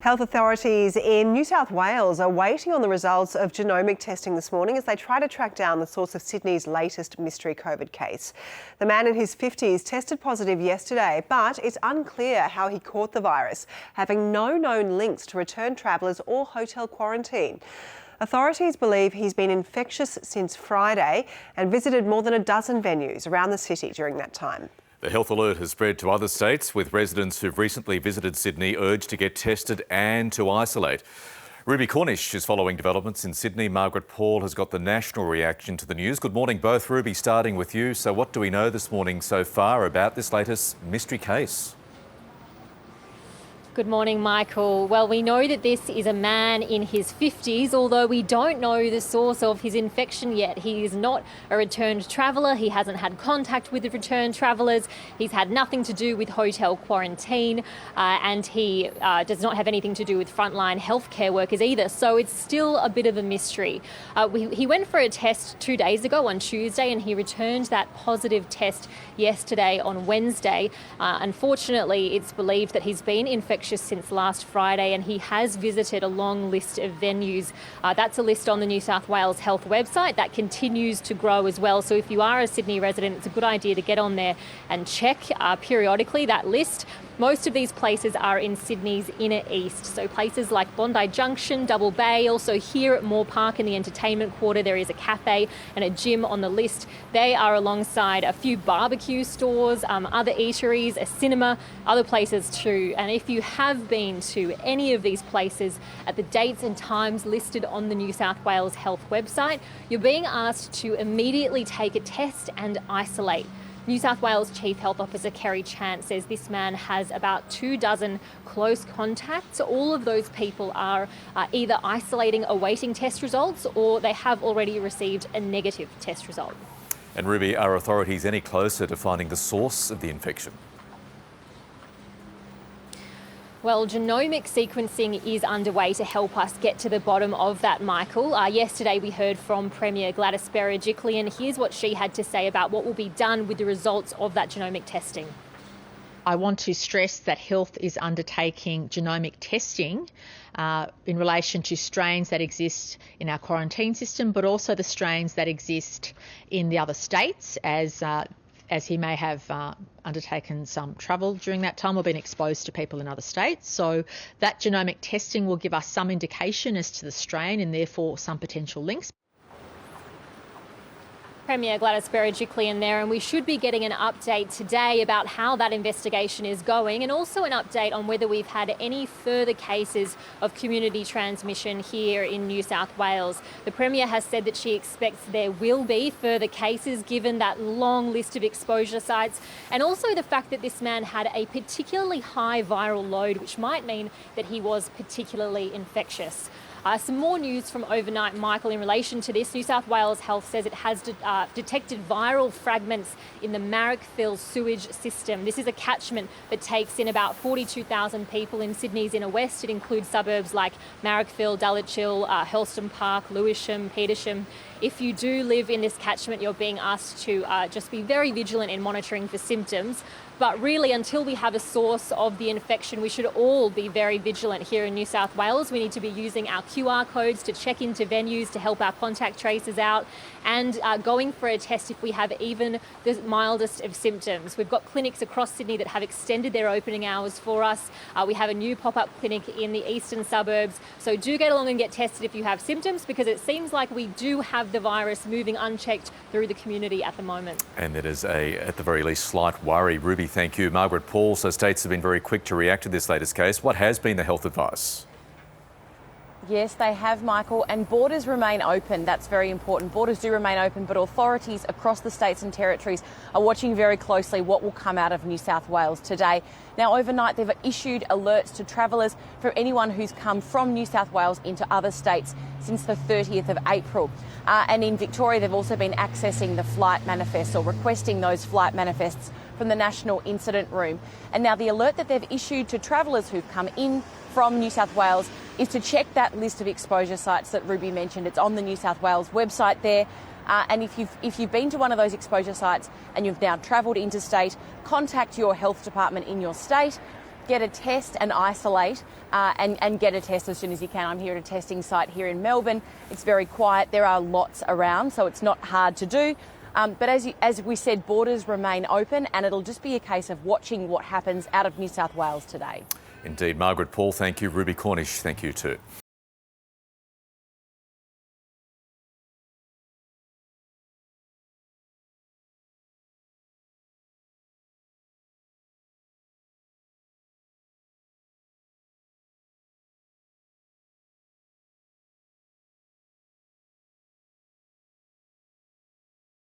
Health authorities in New South Wales are waiting on the results of genomic testing this morning as they try to track down the source of Sydney's latest mystery COVID case. The man in his 50s tested positive yesterday, but it's unclear how he caught the virus, having no known links to return travellers or hotel quarantine. Authorities believe he's been infectious since Friday and visited more than a dozen venues around the city during that time. The health alert has spread to other states, with residents who've recently visited Sydney urged to get tested and to isolate. Ruby Cornish is following developments in Sydney. Margaret Paul has got the national reaction to the news. Good morning, both. Ruby, starting with you. So what do we know this morning so far about this latest mystery case? Good morning, Michael. Well, we know that this is a man in his 50s, although we don't know the source of his infection yet. He is not a returned traveller. He hasn't had contact with the returned travellers. He's had nothing to do with hotel quarantine, and he does not have anything to do with frontline healthcare workers either. So it's still a bit of a mystery. He went for a test 2 days ago on Tuesday, and he returned that positive test yesterday on Wednesday. Unfortunately, it's believed that he's been infectious since last Friday, and he has visited a long list of venues. That's a list on the New South Wales Health website that continues to grow as well. So if you are a Sydney resident, it's a good idea to get on there and check periodically that list. Most of these places are in Sydney's inner east, so places like Bondi Junction, Double Bay, also here at Moore Park in the entertainment quarter, there is a cafe and a gym on the list. They are alongside a few barbecue stores, other eateries, a cinema, other places too. And if you have been to any of these places at the dates and times listed on the New South Wales Health website, you're being asked to immediately take a test and isolate. New South Wales Chief Health Officer Kerry Chant says this man has about 24 close contacts. All of those people are either isolating awaiting test results or they have already received a negative test result. And Ruby, are authorities any closer to finding the source of the infection? Well, genomic sequencing is underway to help us get to the bottom of that, Michael. Yesterday we heard from Premier Gladys Berejiklian. Here's what she had to say about what will be done with the results of that genomic testing. I want to stress that Health is undertaking genomic testing in relation to strains that exist in our quarantine system, but also the strains that exist in the other states as he may have undertaken some travel during that time or been exposed to people in other states. So that genomic testing will give us some indication as to the strain and therefore some potential links. Premier Gladys Berejiklian there, and we should be getting an update today about how that investigation is going and also an update on whether we've had any further cases of community transmission here in New South Wales. The Premier has said that she expects there will be further cases given that long list of exposure sites, and also the fact that this man had a particularly high viral load, which might mean that he was particularly infectious. Some more news from overnight, Michael, in relation to this. New South Wales Health says it has detected viral fragments in the Marrickville sewage system. This is a catchment that takes in about 42,000 people in Sydney's inner west. It includes suburbs like Marrickville, Dulwich Hill, Hurlstone Park, Lewisham, Petersham. If you do live in this catchment, you're being asked to just be very vigilant in monitoring for symptoms. But really, until we have a source of the infection, we should all be very vigilant here in New South Wales. We need to be using our QR codes to check into venues to help our contact tracers out and going for a test if we have even the mildest of symptoms. We've got clinics across Sydney that have extended their opening hours for us. We have a new pop-up clinic in the eastern suburbs. So do get along and get tested if you have symptoms, because it seems like we do have the virus moving unchecked through the community at the moment. And it is at the very least, slight worry. Ruby, thank you. Margaret Paul, so states have been very quick to react to this latest case. What has been the health advice? Yes, they have, Michael, and borders remain open. That's very important. Borders do remain open, but authorities across the states and territories are watching very closely what will come out of New South Wales today. Now, overnight, they've issued alerts to travellers for anyone who's come from New South Wales into other states since the 30th of April. And in Victoria, they've also been accessing the flight manifests or requesting those flight manifests from the National Incident Room. And now the alert that they've issued to travellers who've come in from New South Wales is to check that list of exposure sites that Ruby mentioned. It's on the New South Wales website there. And if you've been to one of those exposure sites and you've now travelled interstate, contact your health department in your state get a test and isolate and get a test as soon as you can. I'm here at a testing site here in Melbourne. It's very quiet. There are lots around, so it's not hard to do. But as we said, borders remain open, and it'll just be a case of watching what happens out of New South Wales today. Indeed. Margaret Paul, thank you. Ruby Cornish, thank you too.